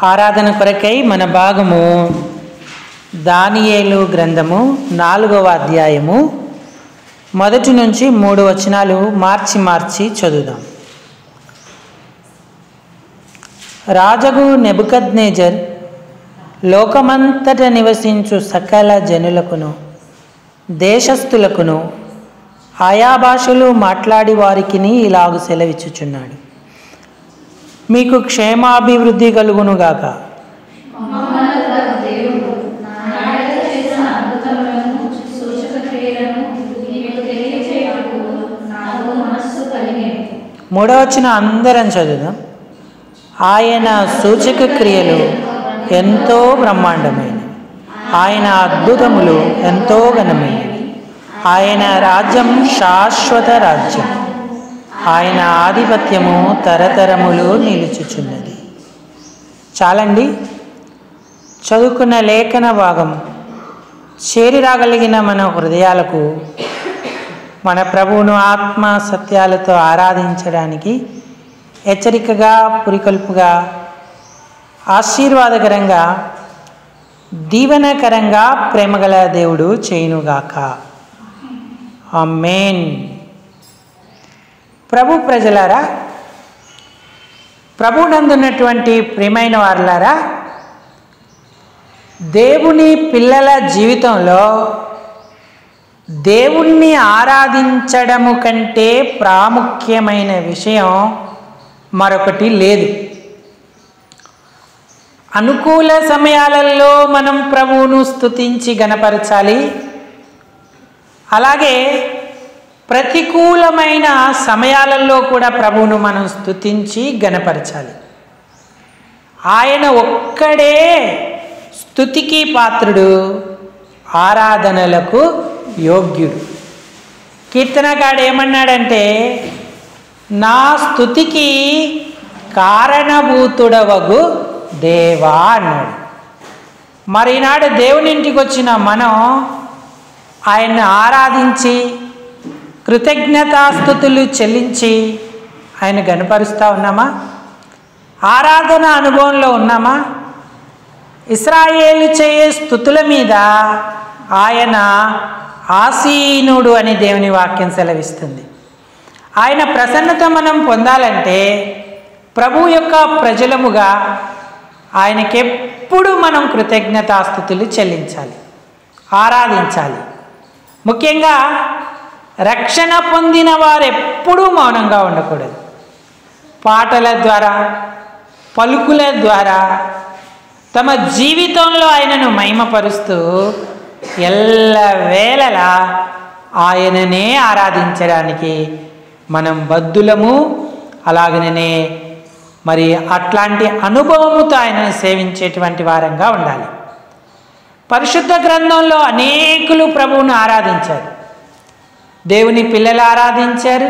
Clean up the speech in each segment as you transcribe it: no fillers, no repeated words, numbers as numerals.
ఆరాధన కొరకై మన భాగము దానియేలు గ్రంథము 4వ అధ్యాయము 1 నుంచి 3 వచనాలు మార్చి చదువుదాం. రాజగు నెబుకద్నెజర్ లోకమంతట నివసించు సకల జనులకును దేశస్థులకును ఆయా భాషలు మాట్లాడి వారికిని ఇలాగు సెలవిచ్చుచున్నాడు. మీకు క్షేమాభివృద్ధి కలుగునుగాక. మూడవ వచనం అందరం చదువుదాం. ఆయన సూచక క్రియలు ఎంతో బ్రహ్మాండమైనవి, ఆయన అద్భుతములు ఎంతో ఘనమైనవి. ఆయన రాజ్యం శాశ్వత రాజ్యం, ఆయన ఆధిపత్యము తరతరములు నిలుచుచున్నది. చాలండి. చదువుకున్న లేఖన భాగం చేరి రాగలిగిన మన హృదయాలకు మన ప్రభువును ఆత్మ సత్యాలతో ఆరాధించడానికి హెచ్చరికగా, పురికొల్పుగా, ఆశీర్వాదకరంగా, దీవెనకరంగా ప్రేమగల దేవుడు చేయునుగాక. ఆమేన్. ప్రభు ప్రజలారా, ప్రభువునందున్నటువంటి ప్రియమైన వారులారా, దేవుని పిల్లల జీవితంలో దేవుణ్ణి ఆరాధించడము కంటే ప్రాముఖ్యమైన విషయం మరొకటి లేదు. అనుకూల సమయాలలో మనం ప్రభువును స్తుతించి గణపరచాలి. అలాగే ప్రతికూలమైన సమయాలలో కూడా ప్రభువును మనం స్తుతించి గణపరచాలి. ఆయన ఒక్కడే స్తుతికి పాత్రుడు, ఆరాధనలకు యోగ్యుడు. కీర్తనగాడు ఏమన్నాడంటే, నా స్తుతికి కారణభూతుడవగు దేవా అన్నాడు. మరి ఈనాడు దేవుని ఇంటికి వచ్చిన మనం ఆయన్ని ఆరాధించి కృతజ్ఞతాస్తుతులు చెల్లించి ఆయన గణపరుస్తూ ఉన్నామా? ఆరాధన అనుభవంలో ఉన్నామా? ఇశ్రాయేలు చేయే స్తుతుల మీద ఆయన ఆసీనుడు అని దేవుని వాక్యం సెలవిస్తుంది. ఆయన ప్రసన్నత మనం పొందాలంటే ప్రభు యొక్క ప్రజలముగా ఆయనకెప్పుడు మనం కృతజ్ఞతాస్తుతులు చెల్లించాలి, ఆరాధించాలి. ముఖ్యంగా రక్షణ పొందిన వారు ఎప్పుడూ మౌనంగా ఉండకూడదు. పాటల ద్వారా, పలుకుల ద్వారా తమ జీవితంలో ఆయనను మహిమపరుస్తూ ఎల్లవేళలా ఆయననే ఆరాధించడానికి మనం బద్ధులము. అలాగనే మరి అట్లాంటి అనుభవముతో ఆయనను సేవించేటువంటి వారంగా ఉండాలి. పరిశుద్ధ గ్రంథంలో అనేకులు ప్రభువును ఆరాధించారు. దేవుని పిల్లలు ఆరాధించారు,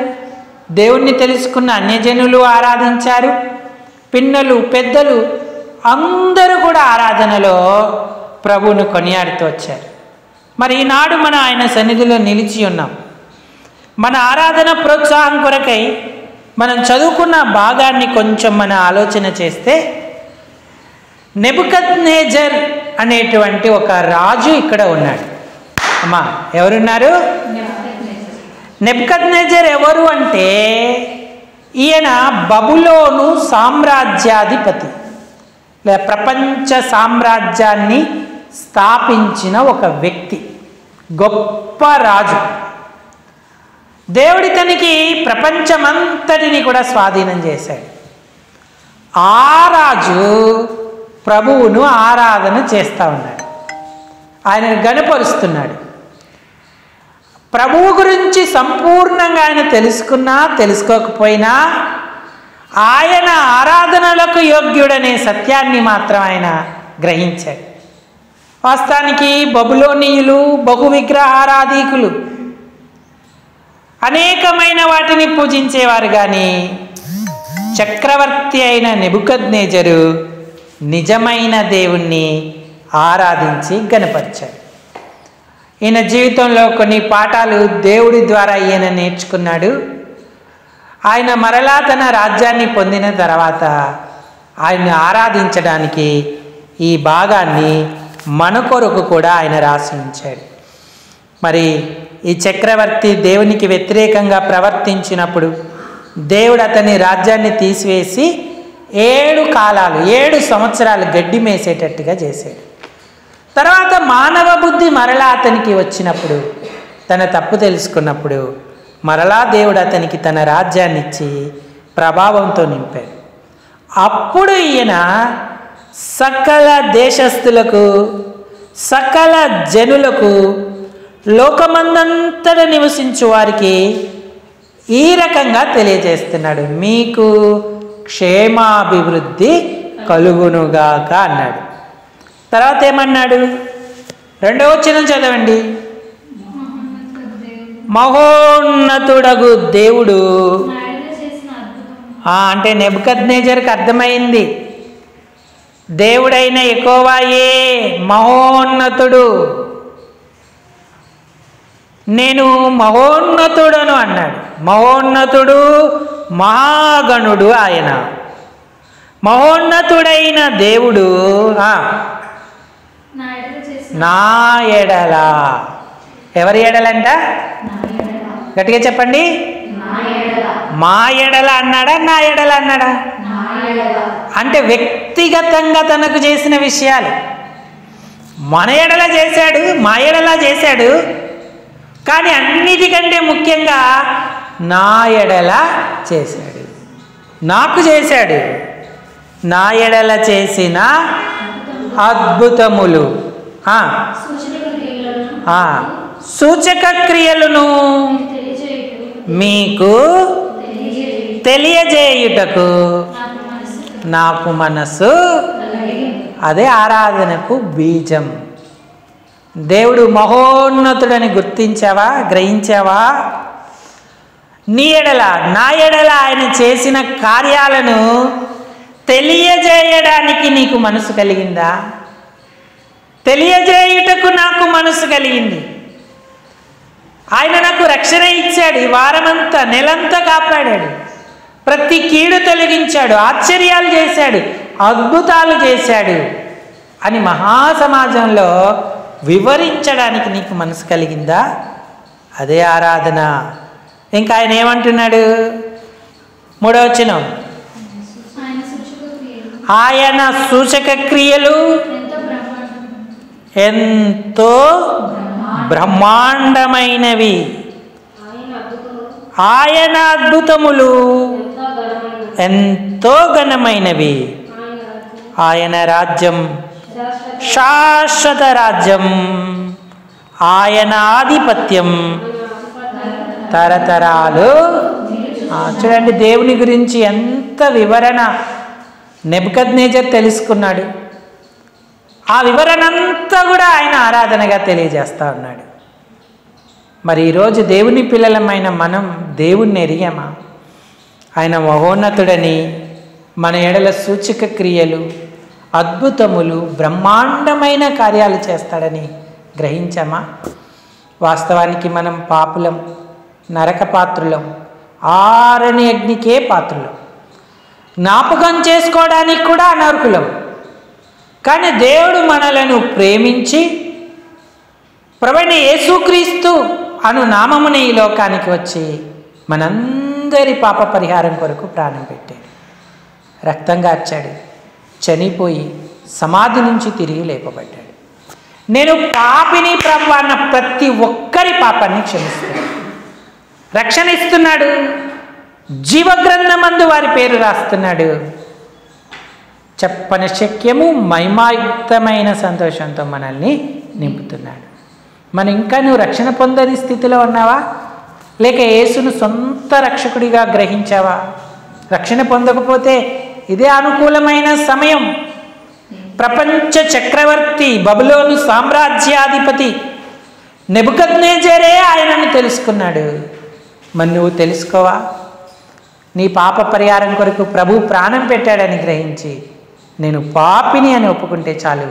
దేవుణ్ణి తెలుసుకున్న అన్యజనులు ఆరాధించారు, పిన్నలు పెద్దలు అందరూ కూడా ఆరాధనలో ప్రభువును కొనియాడుతూ వచ్చారు. మరి ఈనాడు మనం ఆయన సన్నిధిలో నిలిచి ఉన్నాం. మన ఆరాధన ప్రోత్సాహం కొరకై మనం చదువుకున్న భాగాన్ని కొంచెం మనం ఆలోచన చేస్తే, నెబుకద్నెజర్ అనేటువంటి ఒక రాజు ఇక్కడ ఉన్నాడు. అమ్మా, ఎవరున్నారు? నెబుకద్నెజర్ ఎవరు అంటే, ఈయన బబులోను సామ్రాజ్యాధిపతి, ప్రపంచ సామ్రాజ్యాన్ని స్థాపించిన ఒక వ్యక్తి, గొప్ప రాజు. దేవుడి తనకి ప్రపంచమంతటిని కూడా స్వాధీనం చేశాడు. ఆ రాజు ప్రభువును ఆరాధన చేస్తూ ఉన్నాడు, ఆయనను గణపరుస్తున్నాడు. ప్రభువు గురించి సంపూర్ణంగా ఆయన తెలుసుకున్నా తెలుసుకోకపోయినా ఆయన ఆరాధనలకు యోగ్యుడనే సత్యాన్ని మాత్రం ఆయన గ్రహించాడు. వాస్తవానికి బబులోనీయులు బహు విగ్రహారాధికులు, అనేకమైన వాటిని పూజించేవారు. కానీ చక్రవర్తి అయిన నెబుకద్నెజరు నిజమైన దేవుణ్ణి ఆరాధించి గణపరిచాడు. ఈయన జీవితంలో కొన్ని పాఠాలు దేవుడి ద్వారా ఈయన నేర్చుకున్నాడు. ఆయన మరలా తన రాజ్యాన్ని పొందిన తర్వాత ఆయన్ని ఆరాధించడానికి ఈ భాగాన్ని మన కొరకు కూడా ఆయన రాసి ఉంచాడు. మరి ఈ చక్రవర్తి దేవునికి వ్యతిరేకంగా ప్రవర్తించినప్పుడు దేవుడు అతని రాజ్యాన్ని తీసివేసి 7 సంవత్సరాలు గడ్డి మేసేటట్టుగా చేశాడు. తర్వాత మానవ బుద్ధి మరలా అతనికి వచ్చినప్పుడు, తన తప్పు తెలుసుకున్నప్పుడు మరలా దేవుడు అతనికి తన రాజ్యాన్ని ఇచ్చి ప్రభావంతో నింపాడు. అప్పుడు ఈయన సకల దేశస్థులకు, సకల జనులకు, లోకమందంతట నివసించు వారికి ఈ రకంగా తెలియజేస్తున్నాడు, మీకు క్షేమాభివృద్ధి కలుగునుగాక అన్నాడు. తర్వాత ఏమన్నాడు? 2వ వచనం చదవండి. మహోన్నతుడగు దేవుడు అంటే నెబుకద్నెజరుకు అర్థమైంది, దేవుడైన యెహోవాయే మహోన్నతుడు, నేను మహోన్నతుడను అన్నాడు. మహోన్నతుడు, మహాగణుడు ఆయన. మహోన్నతుడైన దేవుడు నా ఎడల, ఎవరి ఎడలంట? గట్టిగా చెప్పండి. మా ఎడల అన్నాడా, నా ఎడల అన్నాడా? అంటే వ్యక్తిగతంగా తనకు చేసిన విషయాలు మన ఎడల చేశాడు, మా ఎడల చేశాడు. కానీ అన్నిటికంటే ముఖ్యంగా నా ఎడల చేశాడు, నాకు చేశాడు. నా ఎడల చేసిన అద్భుతములు, సూచక క్రియలను మీకు తెలియజేయుటకు నాకు మనసు. అదే ఆరాధనకు బీజం. దేవుడు మహోన్నతుడని గుర్తించావా, గ్రహించావా? నీ ఎడల, నా ఎడల ఆయన చేసిన కార్యాలను తెలియజేయడానికి నీకు మనసు కలిగిందా? తెలియజేయుటకు నాకు మనసు కలిగింది. ఆయన నాకు రక్షణ ఇచ్చాడు, ఈ వారమంతా, నెలంతా కాపాడాడు, ప్రతి కీడు తొలగించాడు, ఆశ్చర్యాలు చేశాడు, అద్భుతాలు చేశాడు అని మహాసమాజంలో వివరించడానికి నీకు మనసు కలిగిందా? అదే ఆరాధన. ఇంకా ఆయన ఏమంటున్నాడు? 3వ వచనం, ఆయన సూచక క్రియలు ఎంతో బ్రహ్మాండమైనవి, ఆయన అద్భుతములు ఎంతో ఘనమైనవి. ఆయన రాజ్యం శాశ్వత రాజ్యం, ఆయన ఆధిపత్యం తరతరాలు. చూడండి, దేవుని గురించి ఎంత వివరణ నెబుకద్నెజర్ తెలుసుకున్నాడు. ఆ వివరణ అంతా కూడా ఆయన ఆరాధనగా తెలియజేస్తూ ఉన్నాడు. మరి ఈరోజు దేవుని పిల్లలమైన మనం దేవుణ్ణి ఎరిగామా? ఆయన మహోన్నతుడని, మన ఎడల సూచక క్రియలు, అద్భుతములు, బ్రహ్మాండమైన కార్యాలు చేస్తాడని గ్రహించామా? వాస్తవానికి మనం పాపులం, నరక పాత్రులం, ఆరని అగ్నికే పాత్రులం, జ్ఞాపకం చేసుకోవడానికి కూడా అనర్హులం. కానీ దేవుడు మనలను ప్రేమించి ప్రభువైన యేసుక్రీస్తు అను నామమున ఈ లోకానికి వచ్చి మనందరి పాప పరిహారం కొరకు ప్రాణం పెట్టాడు, రక్తం కార్చాడు, చనిపోయి సమాధి నుంచి తిరిగి లేపబడ్డాడు. నేను పాపిని ప్రభు అన్న ప్రతి ఒక్కరి పాపాన్ని క్షమిస్తాడు, రక్షణ ఇస్తున్నాడు, జీవగ్రంథమందు వారి పేరు రాస్తున్నాడు. చెప్పని శక్యము మహిమాయుక్తమైన సంతోషంతో మనల్ని నింపుతున్నాడు. మనం ఇంకా నువ్వు రక్షణ పొందని స్థితిలో ఉన్నావా? లేక యేసును సొంత రక్షకుడిగా గ్రహించావా? రక్షణ పొందకపోతే ఇదే అనుకూలమైన సమయం. ప్రపంచ చక్రవర్తి, బబులోను సామ్రాజ్యాధిపతి నెబుకద్నెజరే ఆయనను తెలుసుకున్నాడు. మరి నువ్వు తెలుసుకోవా? నీ పాప పరిహారం కొరకు ప్రభు ప్రాణం పెట్టాడని గ్రహించి నేను పాపిని అని ఒప్పుకుంటే చాలు,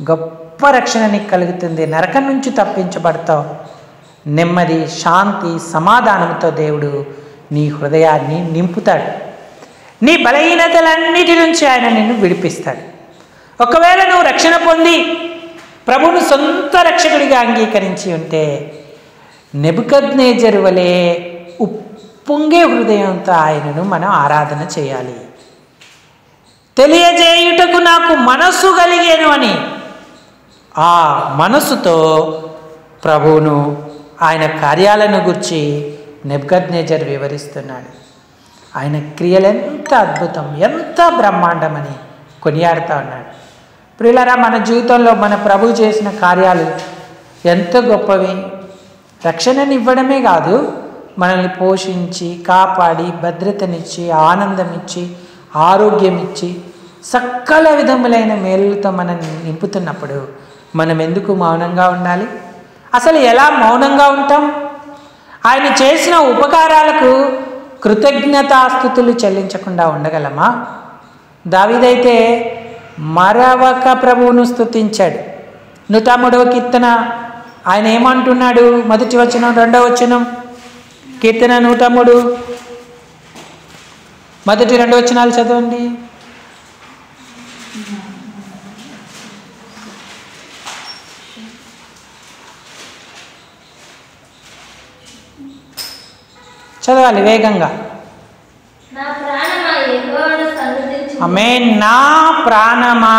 గొప్ప రక్షణ నీకు కలుగుతుంది. నరకం నుంచి తప్పించబడతావు. నెమ్మది, శాంతి, సమాధానంతో దేవుడు నీ హృదయాన్ని నింపుతాడు. నీ బలహీనతలన్నిటి నుంచి ఆయన నిన్ను విడిపిస్తాడు. ఒకవేళ నువ్వు రక్షణ పొంది ప్రభువును సొంత రక్షకుడిగా అంగీకరించి ఉంటే నెబుకద్నెజరు వలె ఉప్పొంగే హృదయంతో ఆయనను మనం ఆరాధన చేయాలి. తెలియజేయుటకు నాకు మనస్సు కలిగేను అని ఆ మనస్సుతో ప్రభువును ఆయన కార్యాలను గురించి నెబుకద్నెజరు వివరిస్తున్నాడు. ఆయన క్రియలు ఎంత అద్భుతం, ఎంత బ్రహ్మాండమని కొనియాడుతూ ఉన్నాడు. ప్రియులారా, మన జీవితంలో మన ప్రభు చేసిన కార్యాలు ఎంత గొప్పవి. రక్షణనివ్వడమే కాదు, మనల్ని పోషించి కాపాడి భద్రతనిచ్చి ఆనందం ఇచ్చి ఆరోగ్యం ఇచ్చి సకల విధములైన మేలులతో మనల్ని నింపుతున్నప్పుడు మనం ఎందుకు మౌనంగా ఉండాలి? అసలు ఎలా మౌనంగా ఉంటాం? ఆయన చేసిన ఉపకారాలకు కృతజ్ఞతాస్తుతులు చెల్లించకుండా ఉండగలమా? దావీదైతే మరవక ప్రభువును స్తుతించాడు. 103వ కీర్తన ఆయన ఏమంటున్నాడు? మొదటి వచనం, 2వ వచనం. కీర్తన 103 మొదటి 2 వచనాలు చదవండి. చదవాలి వేగంగా. ఆమేన్. నా ప్రాణమా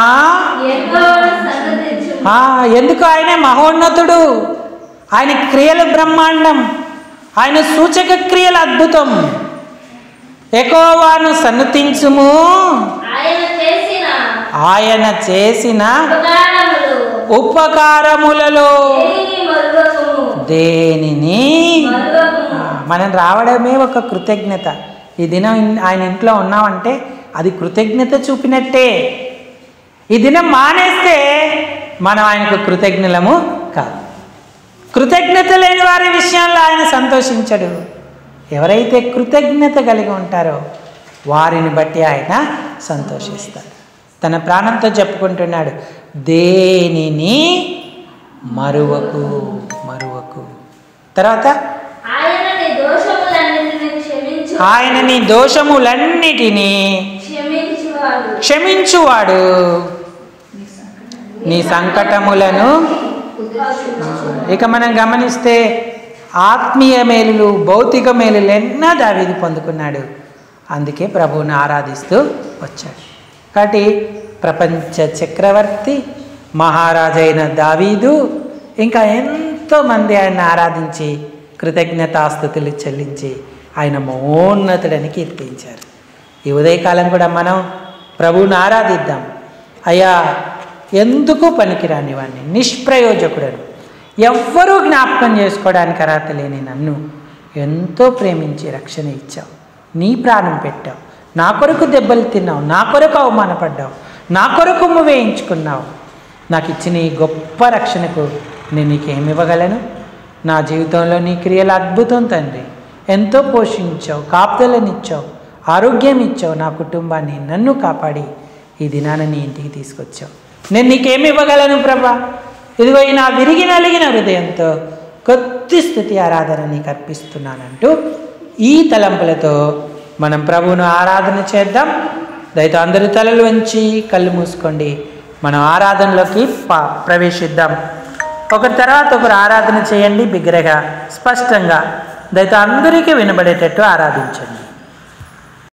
ఎందుకు? ఆయనే మహోన్నతుడు, ఆయన క్రియలు బ్రహ్మాండం, ఆయన సూచక క్రియలు అద్భుతం. యెహోవాను సన్నుతించుము, ఆయన చేసిన ఉపకారములలో దేనిని. మనం రావడమే ఒక కృతజ్ఞత. ఈ దినం ఆయన ఇంట్లో ఉన్నామంటే అది కృతజ్ఞత చూపినట్టే. ఈ దినం మానేస్తే మనం ఆయనకు కృతజ్ఞులము కాదు. కృతజ్ఞత లేని వారి విషయంలో ఆయన సంతోషించడు. ఎవరైతే కృతజ్ఞత కలిగి ఉంటారో వారిని బట్టి ఆయన సంతోషిస్తాడు. తన ప్రాణంతో చెప్పుకుంటున్నాడు, దేనిని మరువకు మరువకు. తర్వాత ఆయన నీ దోషములన్నిటినీ క్షమించువాడు, నీ సంకటములను. ఇక మనం గమనిస్తే ఆత్మీయ మేలులు భౌతిక మేలులు ఎన్నో దావీదు పొందుకున్నాడు. అందుకే ప్రభువుని ఆరాధిస్తూ వచ్చాడు. కాబట్టి ప్రపంచ చక్రవర్తి మహారాజైన దావీదు ఇంకా ఎంతోమంది ఆయన ఆరాధించి కృతజ్ఞతాస్తుతులు చెల్లించి ఆయన మహోన్నతుడని కీర్తించారు. ఈ ఉదయకాలం కూడా మనం ప్రభువుని ఆరాధిద్దాం. అయ్యా, ఎందుకు పనికిరాని వాడిని, నిష్ప్రయోజకుడను, ఎవ్వరూ జ్ఞాపకం చేసుకోవడానికి అర్హత లేని నన్ను ఎంతో ప్రేమించి రక్షణ ఇచ్చావు, నీ ప్రాణం పెట్టావు, నా కొరకు దెబ్బలు తిన్నావు, నా కొరకు అవమానపడ్డావు, నా కొరకు వేయించుకున్నావు. నాకు ఇచ్చిన ఈ గొప్ప రక్షణకు నేను నీకేమివ్వగలను? నా జీవితంలో నీ క్రియలు అద్భుతం తండ్రి. ఎంతో పోషించావు, కాపుదలనిచ్చావు, ఆరోగ్యం ఇచ్చావు, నా కుటుంబాన్ని నన్ను కాపాడి ఈ దినాన్ని నీ ఇంటికి తీసుకొచ్చావు. నేను నీకేమి ఇవ్వగలను ప్రభా? ఇదిగో నా విరిగి నలిగిన హృదయంతో కొద్ది స్తుతి ఆరాధన నీకు అర్పిస్తున్నానంటూ ఈ తలంపులతో మనం ప్రభువును ఆరాధన చేద్దాం. దయతో అందరూ తలలు వంచి కళ్ళు మూసుకోండి. మనం ఆరాధనలోకి ప్రవేశిద్దాం. ఒకరి తర్వాత ఒకరు ఆరాధన చేయండి, బిగ్గరగా స్పష్టంగా. దయతో అందరికీ వినబడేటట్టు ఆరాధించండి.